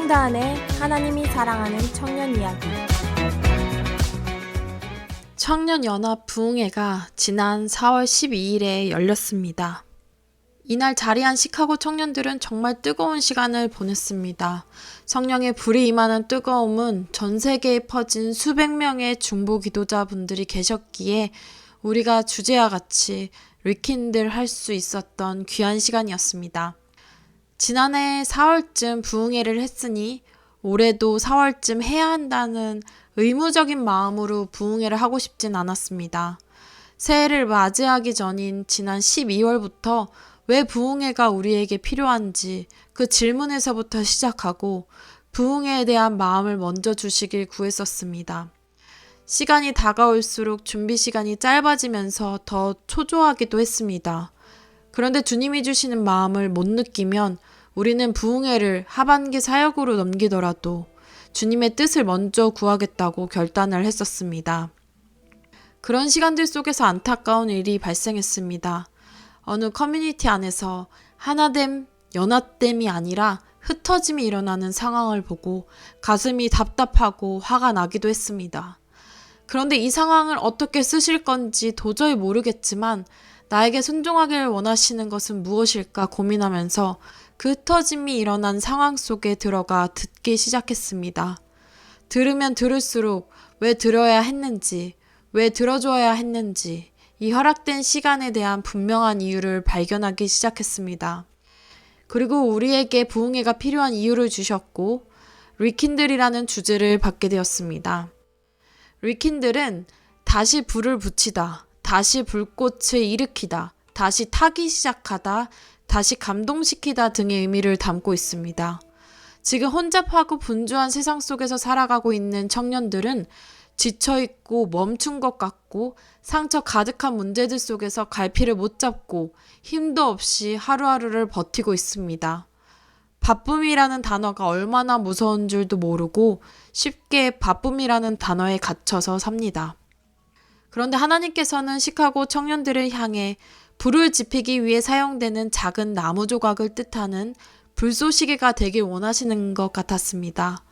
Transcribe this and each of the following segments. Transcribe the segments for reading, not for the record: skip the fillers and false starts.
성도 안에 하나님이 사랑하는 청년 이야기. 청년연합 부흥회가 지난 4월 12일에 열렸습니다. 이날 자리한 시카고 청년들은 정말 뜨거운 시간을 보냈습니다. 성령의 불이 임하는 뜨거움은 전 세계에 퍼진 수백 명의 중보 기도자분들이 계셨기에 우리가 주제와 같이 리킨들 할 수 있었던 귀한 시간이었습니다. 지난해 4월쯤 부흥회를 했으니 올해도 4월쯤 해야 한다는 의무적인 마음으로 부흥회를 하고 싶진 않았습니다. 새해를 맞이하기 전인 지난 12월부터 왜 부흥회가 우리에게 필요한지 그 질문에서부터 시작하고 부흥회에 대한 마음을 먼저 주시길 구했었습니다. 시간이 다가올수록 준비 시간이 짧아지면서 더 초조하기도 했습니다. 그런데 주님이 주시는 마음을 못 느끼면 우리는 부흥회를 하반기 사역으로 넘기더라도 주님의 뜻을 먼저 구하겠다고 결단을 했었습니다. 그런 시간들 속에서 안타까운 일이 발생했습니다. 어느 커뮤니티 안에서 하나됨, 연합됨이 아니라 흩어짐이 일어나는 상황을 보고 가슴이 답답하고 화가 나기도 했습니다. 그런데 이 상황을 어떻게 쓰실 건지 도저히 모르겠지만 나에게 순종하기를 원하시는 것은 무엇일까 고민하면서 그 흩어짐이 일어난 상황 속에 들어가 듣기 시작했습니다. 들으면 들을수록 왜 들어야 했는지, 왜 들어줘야 했는지 이 허락된 시간에 대한 분명한 이유를 발견하기 시작했습니다. 그리고 우리에게 부흥회가 필요한 이유를 주셨고 리킨들이라는 주제를 받게 되었습니다. 리킨들은 다시 불을 붙이다, 다시 불꽃을 일으키다, 다시 타기 시작하다, 다시 감동시키다 등의 의미를 담고 있습니다. 지금 혼잡하고 분주한 세상 속에서 살아가고 있는 청년들은 지쳐있고 멈춘 것 같고 상처 가득한 문제들 속에서 갈피를 못 잡고 힘도 없이 하루하루를 버티고 있습니다. 바쁨이라는 단어가 얼마나 무서운 줄도 모르고 쉽게 바쁨이라는 단어에 갇혀서 삽니다. 그런데 하나님께서는 시카고 청년들을 향해 불을 지피기 위해 사용되는 작은 나무 조각을 뜻하는 불쏘시개가 되길 원하시는 것 같았습니다.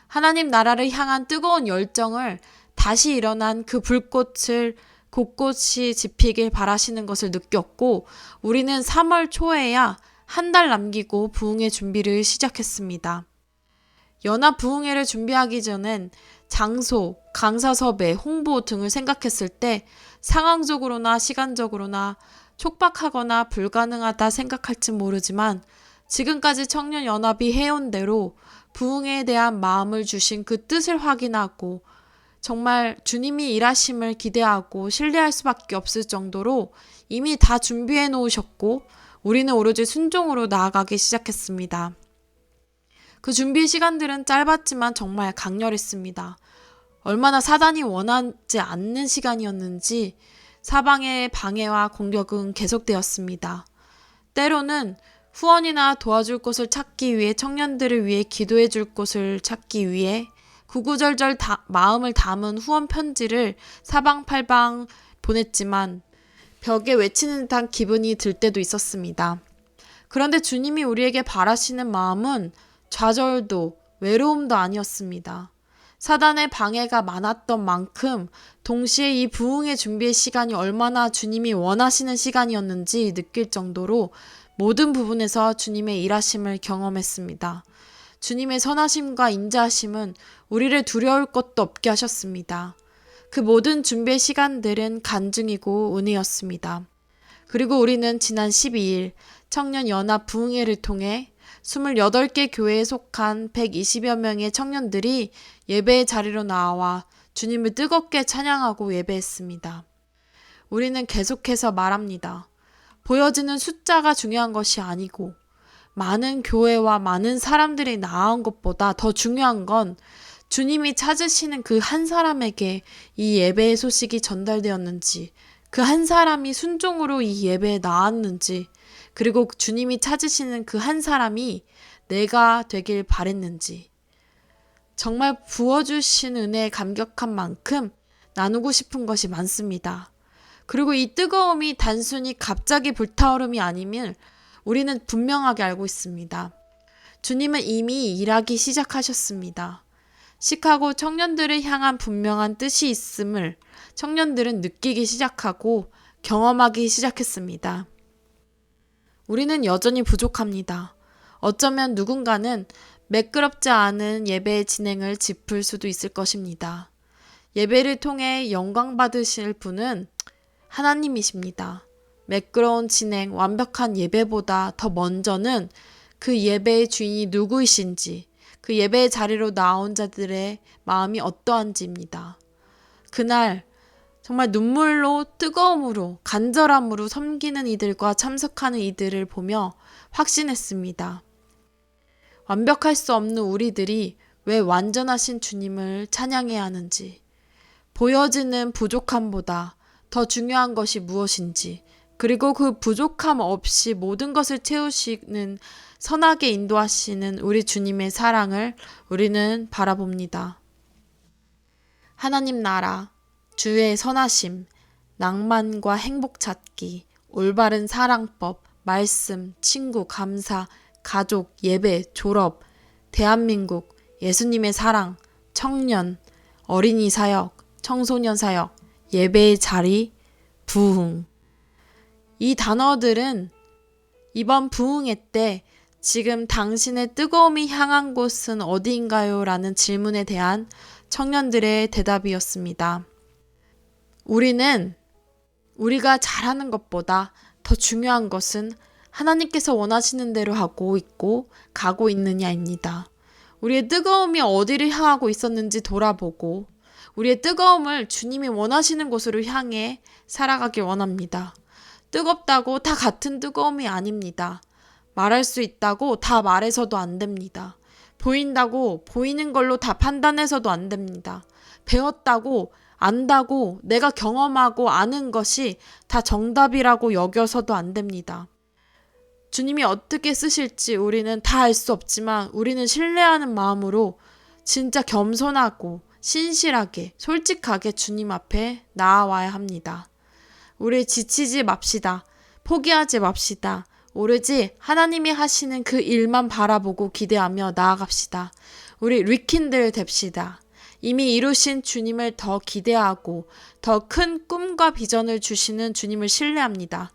하나님 나라를 향한 뜨거운 열정을 다시 일어난 그 불꽃을 곳곳이 지피길 바라시는 것을 느꼈고 우리는 3월 초에야 한 달 남기고 부흥회 준비를 시작했습니다. 연합 부흥회를 준비하기 전엔 장소, 강사 섭외, 홍보 등을 생각했을 때 상황적으로나 시간적으로나 촉박하거나 불가능하다 생각할진 모르지만 지금까지 청년연합이 해온 대로 부흥회에 대한 마음을 주신 그 뜻을 확인하고 정말 주님이 일하심을 기대하고 신뢰할 수밖에 없을 정도로 이미 다 준비해 놓으셨고 우리는 오로지 순종으로 나아가기 시작했습니다. 그 준비 시간들은 짧았지만 정말 강렬했습니다. 얼마나 사단이 원하지 않는 시간이었는지 사방의 방해와 공격은 계속되었습니다. 때로는 후원이나 도와줄 곳을 찾기 위해 청년들을 위해 기도해 줄 곳을 찾기 위해 구구절절 마음을 담은 후원 편지를 사방팔방 보냈지만 벽에 외치는 듯한 기분이 들 때도 있었습니다. 그런데 주님이 우리에게 바라시는 마음은 좌절도 외로움도 아니었습니다. 사단의 방해가 많았던 만큼 동시에 이 부흥의 준비의 시간이 얼마나 주님이 원하시는 시간이었는지 느낄 정도로 모든 부분에서 주님의 일하심을 경험했습니다. 주님의 선하심과 인자하심은 우리를 두려울 것도 없게 하셨습니다. 그 모든 준비의 시간들은 간증이고 은혜였습니다. 그리고 우리는 지난 12일 청년연합 부흥회를 통해 28개 교회에 속한 120여 명의 청년들이 예배의 자리로 나와 주님을 뜨겁게 찬양하고 예배했습니다. 우리는 계속해서 말합니다. 보여지는 숫자가 중요한 것이 아니고 많은 교회와 많은 사람들이 나온 것보다 더 중요한 건 주님이 찾으시는 그 한 사람에게 이 예배의 소식이 전달되었는지, 그 한 사람이 순종으로 이 예배에 나왔는지, 그리고 주님이 찾으시는 그 한 사람이 내가 되길 바랬는지. 정말 부어주신 은혜에 감격한 만큼 나누고 싶은 것이 많습니다. 그리고 이 뜨거움이 단순히 갑자기 불타오름이 아님을 우리는 분명하게 알고 있습니다. 주님은 이미 일하기 시작하셨습니다. 시카고 청년들을 향한 분명한 뜻이 있음을 청년들은 느끼기 시작하고 경험하기 시작했습니다. 우리는 여전히 부족합니다. 어쩌면 누군가는 매끄럽지 않은 예배의 진행을 짚을 수도 있을 것입니다. 예배를 통해 영광 받으실 분은 하나님이십니다. 매끄러운 진행, 완벽한 예배보다 더 먼저는 그 예배의 주인이 누구이신지, 그 예배의 자리로 나온 자들의 마음이 어떠한지입니다. 그날 정말 눈물로 뜨거움으로 간절함으로 섬기는 이들과 참석하는 이들을 보며 확신했습니다. 완벽할 수 없는 우리들이 왜 완전하신 주님을 찬양해야 하는지, 보여지는 부족함보다 더 중요한 것이 무엇인지, 그리고 그 부족함 없이 모든 것을 채우시는 선하게 인도하시는 우리 주님의 사랑을 우리는 바라봅니다. 하나님 나라, 주의 선하심, 낭만과 행복 찾기, 올바른 사랑법, 말씀, 친구, 감사, 가족, 예배, 졸업, 대한민국, 예수님의 사랑, 청년, 어린이 사역, 청소년 사역, 예배의 자리, 부흥. 이 단어들은 이번 부흥회 때 지금 당신의 뜨거움이 향한 곳은 어디인가요? 라는 질문에 대한 청년들의 대답이었습니다. 우리가 잘하는 것보다 더 중요한 것은 하나님께서 원하시는 대로 하고 있고 가고 있느냐입니다. 우리의 뜨거움이 어디를 향하고 있었는지 돌아보고 우리의 뜨거움을 주님이 원하시는 곳으로 향해 살아가길 원합니다. 뜨겁다고 다 같은 뜨거움이 아닙니다. 말할 수 있다고 다 말해서도 안 됩니다. 보인다고 보이는 걸로 다 판단해서도 안 됩니다. 배웠다고 안다고 내가 경험하고 아는 것이 다 정답이라고 여겨서도 안 됩니다. 주님이 어떻게 쓰실지 우리는 다 알 수 없지만 우리는 신뢰하는 마음으로 진짜 겸손하고 신실하게 솔직하게 주님 앞에 나아와야 합니다. 우리 지치지 맙시다. 포기하지 맙시다. 오로지 하나님이 하시는 그 일만 바라보고 기대하며 나아갑시다. 우리 리킨들 됩시다. 이미 이루신 주님을 더 기대하고 더 큰 꿈과 비전을 주시는 주님을 신뢰합니다.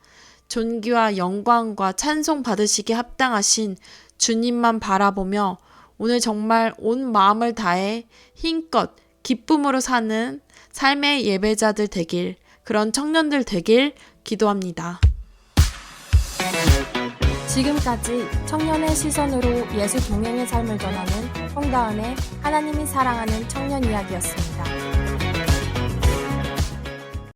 존귀와 영광과 찬송 받으시기에 합당하신 주님만 바라보며 오늘 정말 온 마음을 다해 힘껏 기쁨으로 사는 삶의 예배자들 되길, 그런 청년들 되길 기도합니다. 지금까지 청년의 시선으로 예수 동행의 삶을 전하는 홍다은의 하나님이 사랑하는 청년 이야기였습니다.